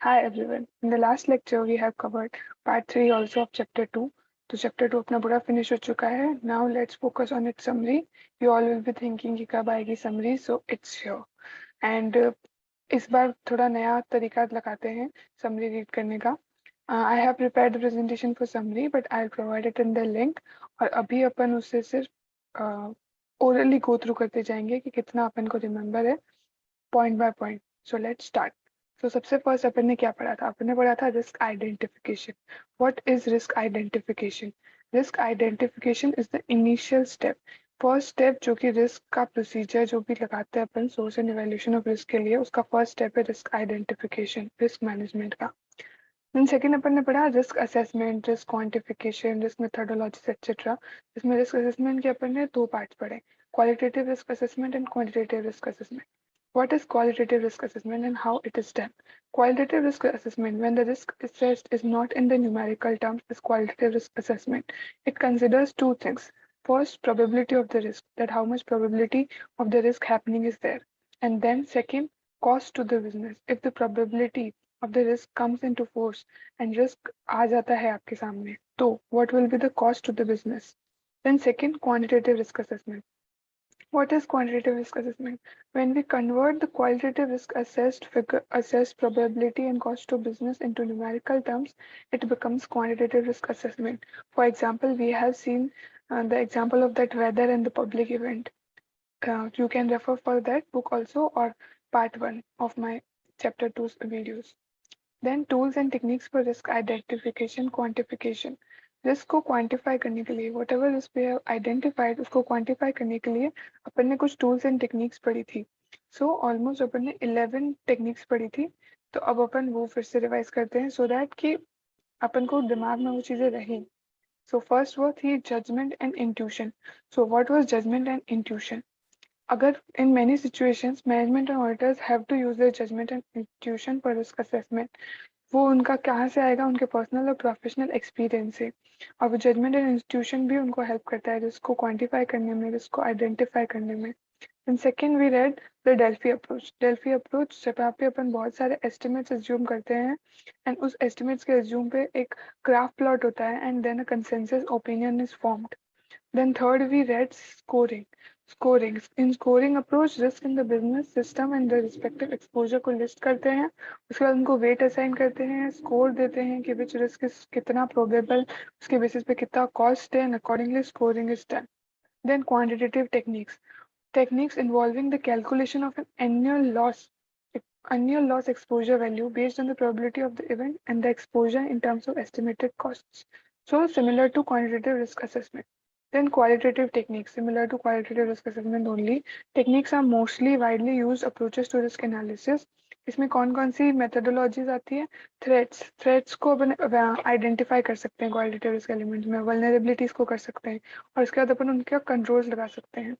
Hi everyone. In the last lecture we have covered part 3 also of chapter 2. तो chapter 2 अपना पूरा finish हो चुका है. Now let's focus on its summary. You all will be thinking कि कब आएगी summary, so it's here. And इस बार थोड़ा नया तरीका लगाते हैं summary read करने का. I have prepared the presentation for summary, but I'll provide it in the link. और अभी अपन उससे सिर्फ orally go through करते जाएंगे कि कितना अपन को remember है point by point. So let's start. तो सबसे फर्स्ट अपन ने क्या पढ़ा था? अपन ने पढ़ा था risk identification. What is risk identification? Risk identification is the initial step, first step जो कि रिस्क का प्रोसीजर जो भी लगाते हैं अपन source and evaluation of risk के लिए, उसका फर्स्ट स्टेप है रिस्क आइडेंटिफिकेशन, रिस्क मैनेजमेंट का. देन सेकंड अपन ने पढ़ा risk assessment, risk quantification, risk methodologies etcetera. इसमें रिस्क असेसमेंट के अपन ने दो पार्ट पढ़े, qualitative risk assessment and quantitative risk assessment. What is qualitative risk assessment and how it is done? Qualitative risk assessment, when the risk assessed is not in the numerical terms, is qualitative risk assessment. It considers two things. First, probability of the risk, that how much probability of the risk happening is there. And then second, cost to the business. If the probability of the risk comes into force and risk आ जाता है आपके सामने, तो what will be the cost to the business? Then second, quantitative risk assessment. What is quantitative risk assessment? When we convert the qualitative risk assessed probability and cost to business into numerical terms, it becomes quantitative risk assessment. For example, we have seen the example of that weather and the public event. You can refer for that book also or part 1 of my chapter 2 videos. Then tools and techniques for risk identification, quantification. Risk को quantify करने के लिए whatever risk we have identified, उसको quantify करने के लिए अपन ने कुछ टूल्स एंड टेक्निक्स पढ़ी थी. सो ऑलमोस्ट अपन ने 11 टेक्निक्स पढ़ी थी. तो अब अपन वो फिर से रिवाइज करते हैं सो दैट कि अपन को दिमाग में वो चीज़ें रहें. सो फर्स्ट वो थी judgement and intuition. So what was judgement and intuition? अगर in many situations management and auditors have to use their judgment and intuition for risk assessment, वो उनका कहाँ से आएगा? उनके पर्सनल और प्रोफेशनल एक्सपीरियंस से. और वो जजमेंट एंड इंस्टीट्यूशन भी उनको हेल्प करता है रिस्क को क्वांटिफाई करने में, रिस्क को आइडेंटिफाई करने में. And second we read the Delphi approach. Delphi approach जहाँ पे अपन बहुत सारे एस्टिमेट्स एज्यूम करते हैं एंड उस एस्टिमेट्स के एज्यूम पे एक ग्राफ प्लॉट होता है and then a consensus opinion is formed. Then third, we read scoring. Scoring. In scoring approach, risk in the business system and the respective exposure को list करते हैं. उसके बाद उनको weight assign करते हैं, score देते हैं कि which risk is कितना probable, उसके basis पे कितना cost है, and accordingly scoring is done. Then quantitative techniques. Techniques involving the calculation of an annual loss exposure value based on the probability of the event and the exposure in terms of estimated costs. So similar to quantitative risk assessment. Then qualitative techniques, similar to qualitative risk assessment only. Techniques are mostly widely used approaches to risk analysis. इसमें कौन कौन सी methodologies आती है? Threats को अपन identify कर सकते हैं qualitative risk elements में, वल्नरेबिलिटीज को कर सकते हैं और इसके बाद अपन उनके कंट्रोल्स लगा सकते हैं.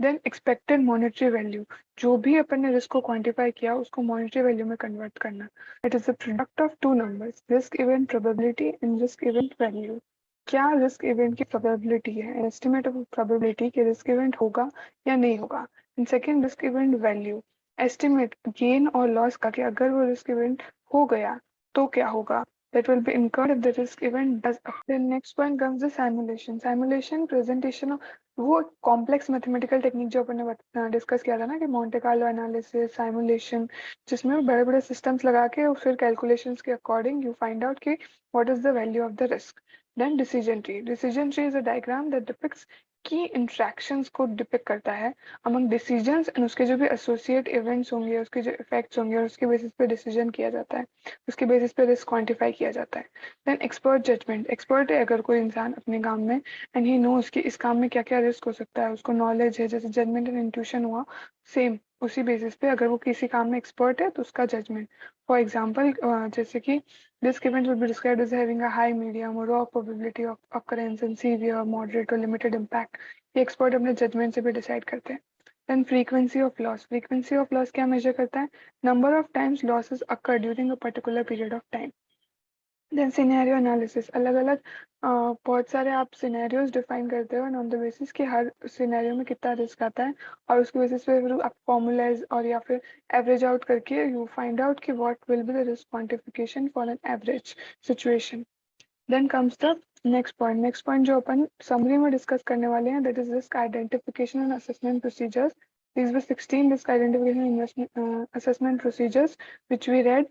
देन एक्सपेक्टेड मॉनेटरी वैल्यू, जो भी अपन ने रिस्क को क्वांटिफाई किया उसको मॉनेटरी वैल्यू में कन्वर्ट करना. It is the product of two numbers, risk event probability and risk event value. क्या रिस्क इवेंट की प्रोबेबिलिटी है, एस्टिमेट ऑफ प्रोबेबिलिटी कि रिस्क इवेंट होगा या नहीं होगा. And second risk event value, estimate gain और लॉस का कि अगर वो रिस्क इवेंट हो गया तो क्या होगा, that will be incurred if the risk event does occur. Then next point comes the simulation. Simulation presentation of वो कॉम्प्लेक्स मैथमेटिकल टेक्निक जो अपन ने डिस्कस किया था ना कि मोंटे कार्लो एनालिसिस, साइमुलेशन, जिसमें बड़े बड़े सिस्टम्स लगा के और फिर कैलकुलेशंस के अकॉर्डिंग यू फाइंड आउट कि what is the value of the risk. Then decision tree. Decision tree is a diagram that depicts की इंट्रैक्शंस को डिपिक्ट करता है अमंग डिसीजंस एंड उसके जो भी एसोसिएट इवेंट्स होंगे, उसके जो इफेक्ट्स होंगे और उसके बेसिस पे डिसीजन किया जाता है, उसके बेसिस पे रिस्क क्वांटिफाई किया जाता है. Then expert judgement. एक्सपर्ट है अगर कोई इंसान अपने काम में एंड ही नोज कि इस काम में क्या क्या रिस्क हो सकता है, उसको नॉलेज है, जैसे जजमेंट एंड इंट्यूशन हुआ सेम उसी बेसिस पे अगर वो किसी काम में एक्सपर्ट है तो उसका जजमेंट. फॉर एग्जाम्पल जैसे कि risk event will be described as having a high, medium or raw probability of occurrence and severe, moderate or limited impact. ये एक्सपर्ट अपने जजमेंट से भी डिसाइड करते हैं. Then frequency of loss. Frequency of loss क्या measure करता है? Number of times losses occur during a particular period of time. Then scenario analysis, अलग अलग बहुत सारे आप सिनेरियोज डिफाइन करते हो एंड ऑन द बेसिस कि हर सिनेरियो में कितना रिस्क आता है और उसके बेसिस पे फिर आप फॉर्मुलाइज और या फिर एवरेज आउट करके यू फाइंड आउट कि what will be the risk quantification for an average situation. Then comes the next point जो अपन समरी में डिस्कस करने वाले हैं, that is risk identification and assessment procedures. These were 16 risk identification assessment procedures which we read.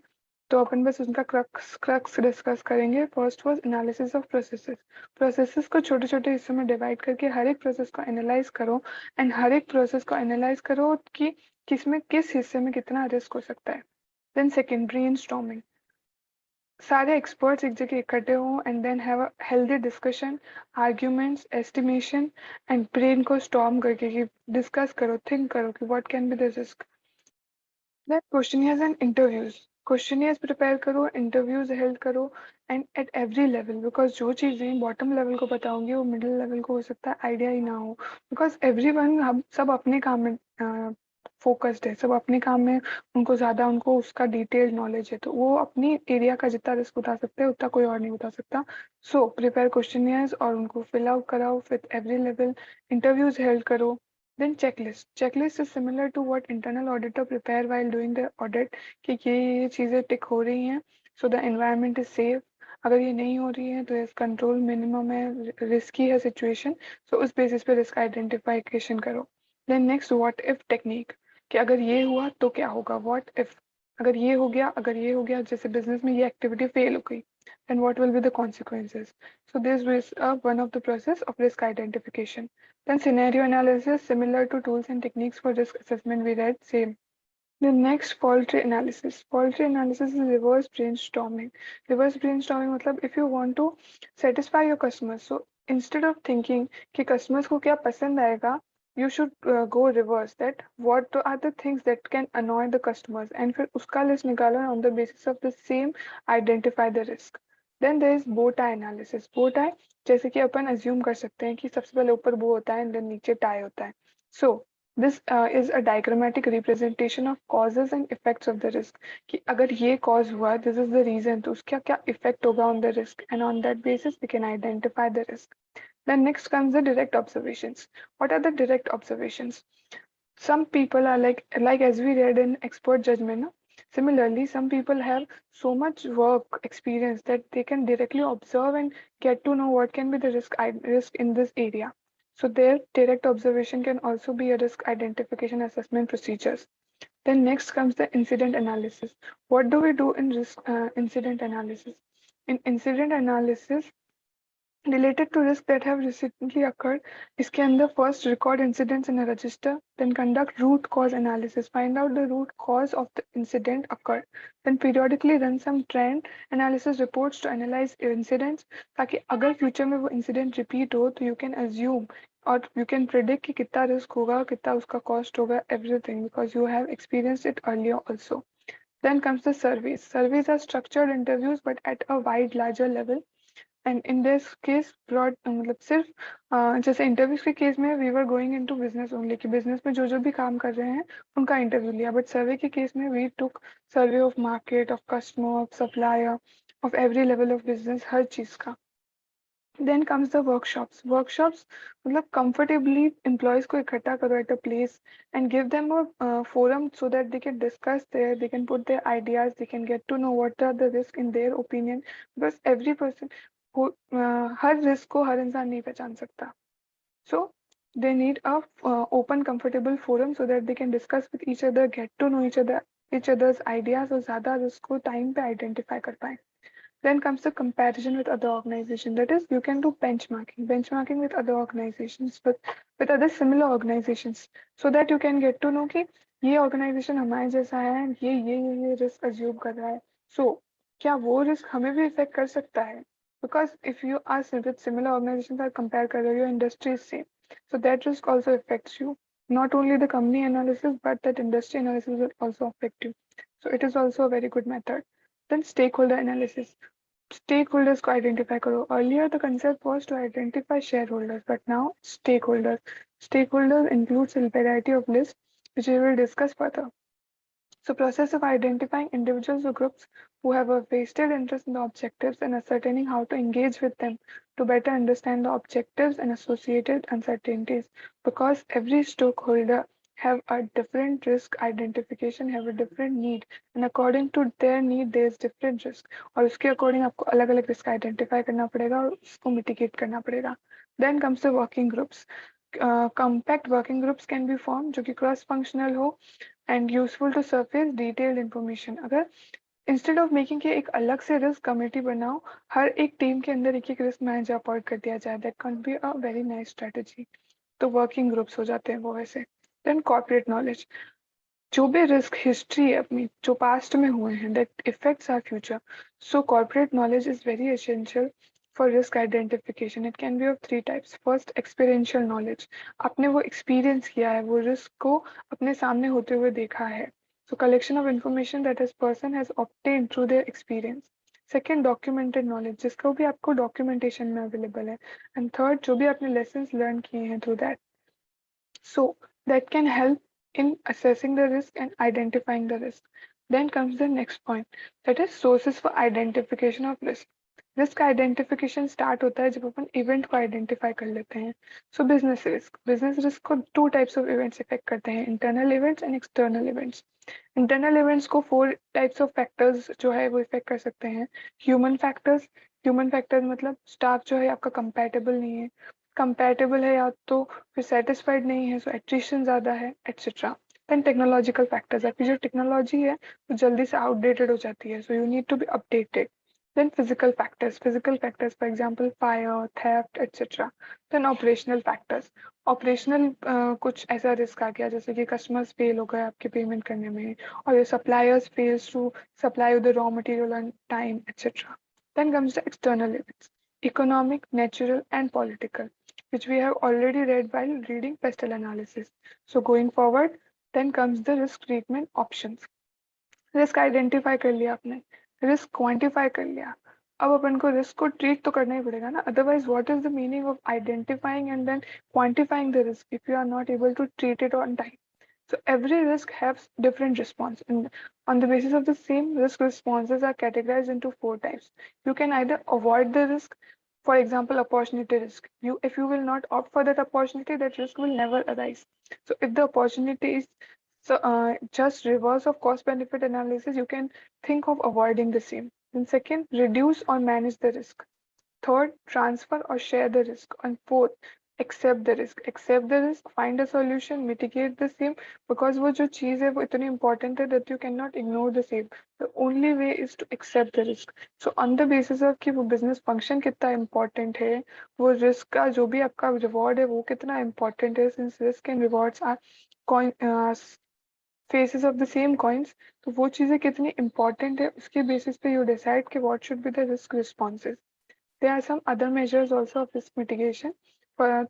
तो अपन बस उनका crux discuss करेंगे. First was analysis of processes. Processes को छोटे छोटे हिस्सों में डिवाइड करके हर एक प्रोसेस को एनालाइज करो एंड हर एक प्रोसेस को एनालाइज करो कि किसमें किस हिस्से में कितना रिस्क हो सकता है. Then second, brainstorming. सारे एक्सपर्ट्स एक जगह इकट्ठे हों and then have a healthy discussion, arguments, estimation and brain को स्टॉर्म करके कि डिस्कस करो, थिंक करो कि what can be the risk. Then questionnaires and interviews. Questionnaires prepare करो, इंटरव्यूज हेल्ड करो and at every level, because जो चीज़ें बॉटम लेवल को बताऊंगी वो मिडिल लेवल को हो सकता है आइडिया ही ना हो. बिकॉज एवरी वन, हम सब अपने काम में फोकस्ड है, सब अपने काम में, उनको ज़्यादा उनको उसका डिटेल्ड नॉलेज है, तो वो अपनी एरिया का जितना रिस्क उठा सकते हैं उतना कोई और नहीं उठा सकता. सो प्रिपेयर क्वेश्चनियर्स और उनको फिल आउट कराओ with every level, interviews held करो. Then checklist. Checklist is similar to what internal auditor prepare while doing the audit कि ये चीज़ें टिक हो रही हैं, so the environment is safe. अगर ये नहीं हो रही है तो इस कंट्रोल मिनिमम है, रिस्की है सिचुएशन, so उस बेसिस पे रिस्क आइडेंटिफिकेशन करो. Then next, what if technique, कि अगर ये हुआ तो क्या होगा. व्हाट इफ, अगर ये हो गया, अगर ये हो गया, जैसे बिजनेस में ये एक्टिविटी फेल हो गई, then what will be the consequences. So this is one of the process of risk identification. Then scenario analysis, similar to tools and techniques for risk assessment we read, same. The next, fault tree analysis. Fault tree analysis is reverse brainstorming. Reverse brainstorming मतलब if you want to satisfy your customers, so instead of thinking कि customers को क्या पसंद आएगा, you should go reverse that. What are the things that can annoy the customers and फिर उसका list निकालो and on the basis of the same identify the risk. Then there is bow tie analysis. Bow tie जैसे कि अपन assume कर सकते हैं कि सबसे पहले ऊपर bow होता है and then नीचे tie होता है. So this is a diagrammatic representation of causes and effects of the risk. कि अगर ये cause हुआ, this is the reason, तो उसका क्या effect होगा on the risk, and on that basis we can identify the risk. Then next comes the direct observations. What are the direct observations? Some people are like as we read in expert judgment. No? Similarly, some people have so much work experience that they can directly observe and get to know what can be the risk in this area. So their direct observation can also be a risk identification assessment procedures. Then next comes the incident analysis. What do we do in risk incident analysis? In incident analysis, related to risks that have recently occurred, इसके अंदर first record incidents in a register, then conduct root cause analysis, find out the root cause of the incident occurred, then periodically run some trend analysis reports to analyze incidents, ताकि अगर future में वो incident repeat हो तो you can assume और you can predict कि कितना risk होगा, कितना उसका cost होगा, everything, because you have experienced it earlier also. Then comes the surveys. Surveys are structured interviews but at a wide larger level. And in this case broad मतलब सिर्फ जैसे interviews के केस में we were going into business only, कि business में जो जो भी काम कर रहे हैं उनका इंटरव्यू लिया, बट सर्वे के केस में we took survey of market, of customer, of supplier, of every level of business, हर चीज का. Then comes the workshops. Workshops मतलब कंफर्टेबली एम्प्लॉयज को इकट्ठा करो at a place and give them a forum so that they can discuss there, they can put their ideas, they can get to know what are the risk in their opinion, because every person हर risk को हर इंसान नहीं पहचान सकता. So they need a open comfortable forum so that they can discuss with each other, get to know each other's ideas और ज्यादा risk को time पे आइडेंटिफाई कर पाए. Then comes the comparison with other organizations. That is, you can do benchmarking with other organizations, with other similar organizations, so that you can get to know कि ये organization हमारे जैसा है, ये risk assume कर रहा है. So क्या वो risk हमें भी affect कर सकता है? Because if you are with similar organizations are compare कर रहे हो, your industry is same, so that risk also affects you. Not only the company analysis, but that industry analysis will also affect you. So it is also a very good method. Then stakeholder analysis. Stakeholders को identify करो. Earlier the concept was to identify shareholders, but now stakeholders. Stakeholders includes a variety of lists which we will discuss further. So process of identifying individuals or groups who have a vested interest in the objectives and ascertaining how to engage with them to better understand the objectives and associated uncertainties, because every stakeholder have a different risk identification, have a different need, and according to their need there is different risk, और उसके according आपको अलग अलग risk identify करना पड़ेगा और उसको mitigate करना पड़ेगा. Then comes the working groups. Compact working groups can be form जो कि क्रॉस फंक्शनल हो and useful to surface detailed information. अगर इंस्टेड ऑफ मेकिंग के एक अलग से रिस्क कमेटी बनाओ, हर एक टीम के अंदर एक एक रिस्क मैनेजर अपॉइंट कर दिया जाए, that can be a very nice strategy. तो वर्किंग ग्रुप्स हो जाते हैं वो वैसे. देन कॉर्पोरेट नॉलेज, जो भी रिस्क हिस्ट्री है अपनी जो पास्ट में हुए हैं that effects are future. So corporate knowledge is very essential for risk identification. It can be of three types. First, experiential knowledge, आपने वो एक्सपीरियंस किया है, वो रिस्क को अपने सामने होते हुए देखा है. So collection of information that a person has obtained through their experience. Second, documented knowledge, जिसको भी आपको documentation में available है. And third, जो भी आपने lessons learn किए हैं through that. So that can help in assessing the risk and identifying the risk. Then comes the next point, that is sources for identification of risk. Risk identification start होता है जब अपन event को identify कर लेते हैं. सो business risk को two types of events effect करते हैं, internal events and external events. Internal events को फोर टाइप्स ऑफ फैक्टर्स जो है वो इफेक्ट कर सकते हैं. ह्यूमन फैक्टर्स मतलब स्टाफ जो है आपका कंपैटिबल नहीं है, कंपैटिबल है या तो फिर सेटिस्फाइड नहीं है, सो एट्रिशन ज़्यादा है, एटसेट्रा. देन टेक्नोलॉजिकल फैक्टर्स, आपकी जो टेक्नोलॉजी है वो जल्दी से आउटडेटेड हो जाती है, so you need to be updated. Then physical factors, for example, fire, theft, etc. Then operational factors. Operational कुछ ऐसा रिस्क आ गया जैसे कि कस्टमर्स फेल हो गए आपके पेमेंट करने में, और ये suppliers fails to supply the raw material on time etc. Then comes the external events, economic, natural and political, which we have already read while reading pestle analysis. So going forward, then comes the risk treatment options. Risk identify कर लिया आपने, risk quantify कर लिया, अब अपन को risk को treat तो करना ही पड़ेगा ना, otherwise what is the meaning of identifying and then quantifying the risk if you are not able to treat it on time. So every risk has different response, and on the basis of the same, risk responses are categorized into four types. You can either avoid the risk, for example, opportunity risk. If you will not opt for that opportunity, that risk will never arise. So if the opportunity is just reverse of cost benefit analysis, you can think of avoiding the same. Then second, reduce or manage the risk. Third, transfer or share the risk. And fourth, accept the risk. Accept the risk, find a solution, mitigate the same, because वो जो चीज़ है वो इतनी important है that you cannot ignore the same. The only way is to accept the risk. So on the basis of कि वो business function कितना important है, वो risk का जो भी आपका reward है वो कितना important है, since risk and rewards are coin faces of the same coins, तो वो चीज़ें कितनी इंपॉर्टेंट है उसके बेसिस पे यू डिसाइड कि what should be the risk responses. There are some other measures also of risk mitigation.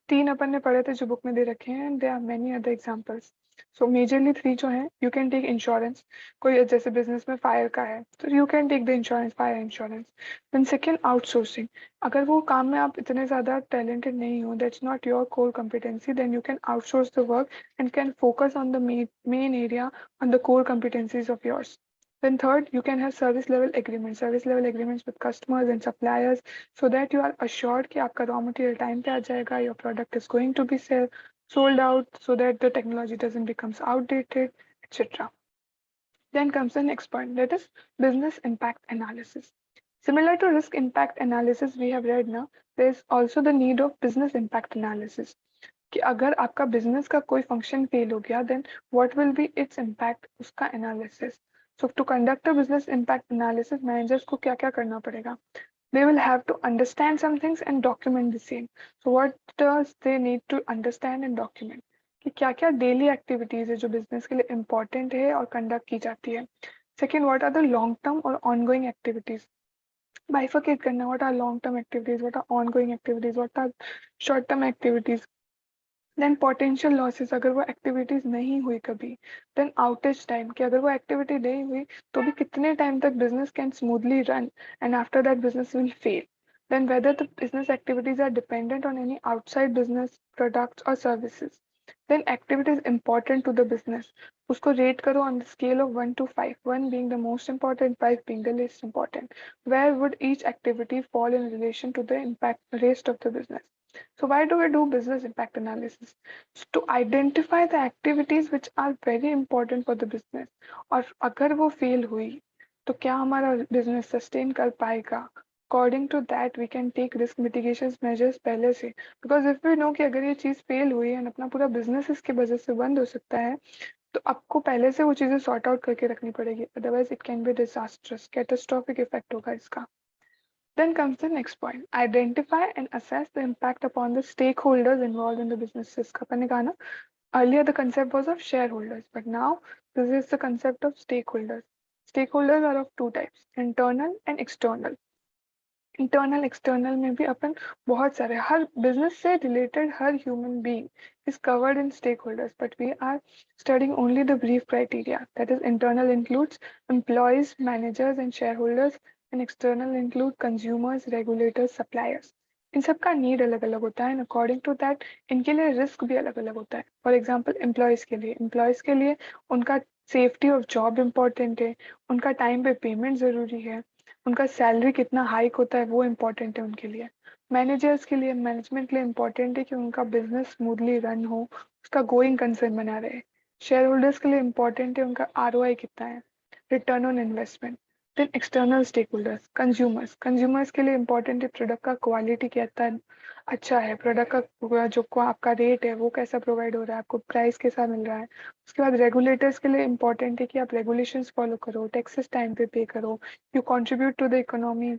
तीन अपन ने पढ़े थे जो बुक में दे रखे हैं, and there are many other examples. So majorly three जो हैं, यू कैन टेक इंश्योरेंस. कोई जैसे बिजनेस में फायर का है तो you can take the insurance, fire insurance. Then second, outsourcing. अगर वो काम में आप इतने ज़्यादा टैलेंटेड नहीं हो, that's not your core competency, then you can outsource the work and can focus on the main area on the core competencies of yours. Then third, you can have service level agreements with customers and suppliers, so that you are assured कि आपका raw material time पे आ जाएगा, your product is going to be sold out, so that the technology doesn't becomes outdated, etc. Then comes the next point, that is business impact analysis. Similar to risk impact analysis we have read now, there is also the need of business impact analysis. कि अगर आपका business का कोई function fail हो गया, then what will be its impact, उसका analysis. So to conduct a business impact analysis, managers को क्या क्या करना पड़ेगा? They will have to understand some things and document the same. So what does they need to understand and document? कि क्या क्या daily activities है जो बिजनेस के लिए इम्पोर्टेंट है और कंडक्ट की जाती है. Second, what are the long term और ऑनगोइंग एक्टिविटीज, बाइफरकेट करना, what are long term activities, what are ongoing activities, what are short term activities. Then potential losses, अगर वो एक्टिविटीज नहीं हुई कभी. देन आउटेज टाइम, कि अगर वो एक्टिविटी नहीं हुई तो भी कितने टाइम तक business can smoothly run, and after that business will fail. Then whether the business activities are dependent on any outside business products और services. Then activity is important to the business. उसको rate करो on the scale of 1 to 5, 1 being the most important, 5 being the least important. Where would each activity fall in relation to the impact rest of the business? So why do we do business impact analysis? To identify the activities which are very important for the business. और अगर वो fail हुई तो क्या हमारा business sustain कर पाएगा? According to that, we can take risk mitigation measures पहले से. Because if we know कि अगर ये चीज़ fail हुई है अपना पूरा business इसके वजह से बंद हो सकता है, तो आपको पहले से वो चीज़ें sort out करके रखनी पड़ेगी. Otherwise, it can be disastrous. Catastrophic effect होगा इसका. Then comes the next point. Identify and assess the impact upon the stakeholders involved in the business. जिसका अपन ने कहा ना, earlier the concept was of shareholders, but now this is the concept of stakeholders. Stakeholders are of two types, internal and external. Internal external में भी अपन बहुत सारे हर business से related her human being is covered in stakeholders, but we are studying only the brief criteria. That is, internal includes employees, managers, and shareholders, and external include consumers, regulators, suppliers. इन सबका need अलग अलग होता है, according to that इनके लिए risk भी अलग अलग होता है. फॉर एग्जाम्पल एम्प्लॉयज के लिए उनका सेफ्टी ऑफ जॉब इम्पोर्टेंट है, उनका टाइम पे पेमेंट जरूरी है, उनका सैलरी कितना हाइक होता है वो इम्पोर्टेंट है उनके लिए. मैनेजर्स के लिए, मैनेजमेंट के लिए इम्पोर्टेंट है कि उनका बिजनेस स्मूथली रन हो, उसका गोइंग कंसर्न बना रहे. शेयर होल्डर्स के लिए इम्पोर्टेंट है उनका ROI कितना है, return on investment. Then external stakeholders, consumers के लिए इम्पोर्टेंट है प्रोडक्ट का क्वालिटी कितना अच्छा है, प्रोडक्ट का जो आपका रेट है वो कैसा प्रोवाइड हो रहा है, आपको प्राइस कैसा मिल रहा है. उसके बाद रेगुलेटर्स के लिए इम्पोर्टेंट है कि आप रेगुलेशंस फॉलो करो, टैक्सेस टाइम पे करो, you contribute to the economy.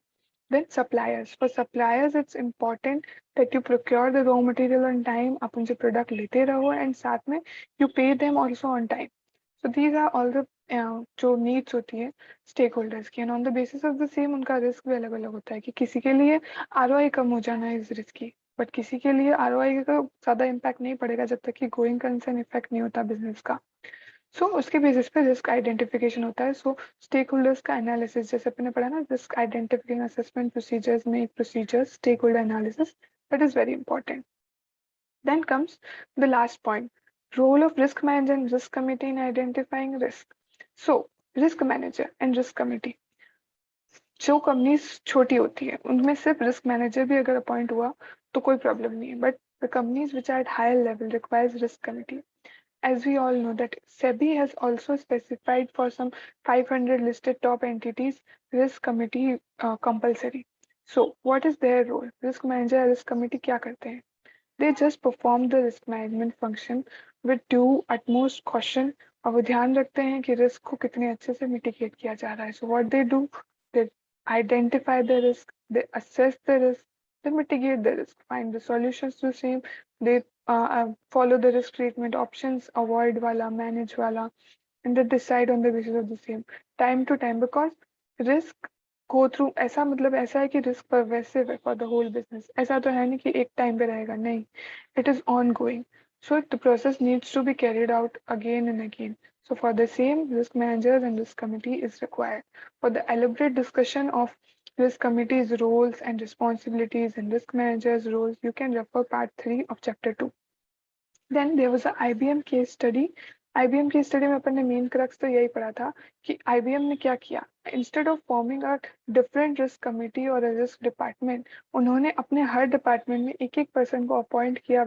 Then suppliers. For suppliers, it's important that you procure the raw material on time. आप उनसे product लेते रहो and साथ में you pay them also on time. So these are all the जो needs होती है stakeholders की, and on the basis of the same उनका risk भी अलग अलग होता है कि किसी के लिए ROI कम हो जाना है इस risk की, बट किसी के लिए ROI का ज़्यादा impact नहीं पड़ेगा जब तक कि going concern effect नहीं होता business का. सो उसके बेसिस पे रिस्क आइडेंटिफिकेशन होता है. सो स्टेक होल्डर्स का एनालिसिस जैसे अपने पढ़ा ना, रिस्क आइडेंटिफिकेशन असेसमेंट प्रोसीजर्स में एक procedure stakeholder analysis, that is very important. Then comes the last point, role of risk manager and risk committee in identifying risk. So risk manager and risk committee, जो companies छोटी होती है उनमें सिर्फ risk manager भी अगर appoint हुआ तो कोई प्रॉब्लम नहीं है, but the companies which are at higher level requires risk committee. As we all know that SEBI has also specified for some 500 listed top entities risk committee compulsory. So what is their role? Risk manager और risk committee क्या करते हैं? They just perform the risk management function with due utmost caution. और वो ध्यान रखते हैं कि रिस्क को कितने अच्छे से मिटिगेट किया जा रहा है. So what they do, they identify the risk, they assess the risk, they mitigate the risk, find the solutions to same, they follow the risk treatment options, avoid wala, manage wala, and they decide on the basis of the same time to time. Because risk go through, ऐसा मतलब ऐसा है कि risk pervasive है for the whole business. ऐसा तो है नहीं कि एक टाइम पे रहेगा, नहीं, it is on going. So the process needs to be carried out again and again. So for the same, risk managers and risk committee is required. For the elaborate discussion of risk committee's roles and responsibilities and risk managers' roles, you can refer part 3 of chapter 2. Then there was a IBM case study. IBM case study में अपन ने main crux तो यही पढ़ा था कि IBM ने क्या किया. Instead of forming a different risk committee और रिस्क डिपार्टमेंट, उन्होंने अपने हर डिपार्टमेंट में एक एक पर्सन को अपॉइंट किया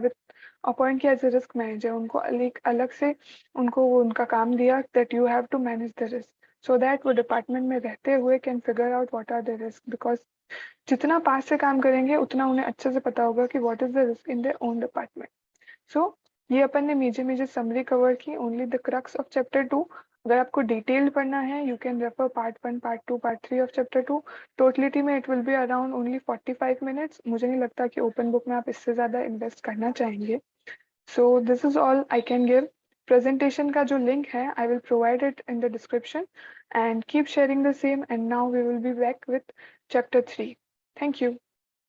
एज ए रिस्क मैनेजर. उनको अलग से उनको उनका काम दिया that you have to manage the risk, so that वो डिपार्टमेंट में रहते हुए can figure out what are the risk. Because जितना पास से काम करेंगे उतना उन्हें अच्छे से पता होगा कि what is the risk in their own department. So ये अपन ने मेजर मेजर समरी कवर की, only the crux of chapter 2. अगर आपको डिटेल पढ़ना है you can refer part 1, part 2, part 3 of chapter 2. Totality में it will be around only 45 minutes. मुझे नहीं लगता कि ओपन बुक में आप इससे ज़्यादा इन्वेस्ट करना चाहेंगे. So this is all I can give. Presentation का जो लिंक है I will provide it in the description and keep sharing the same. And now we will be back with chapter 3. Thank you.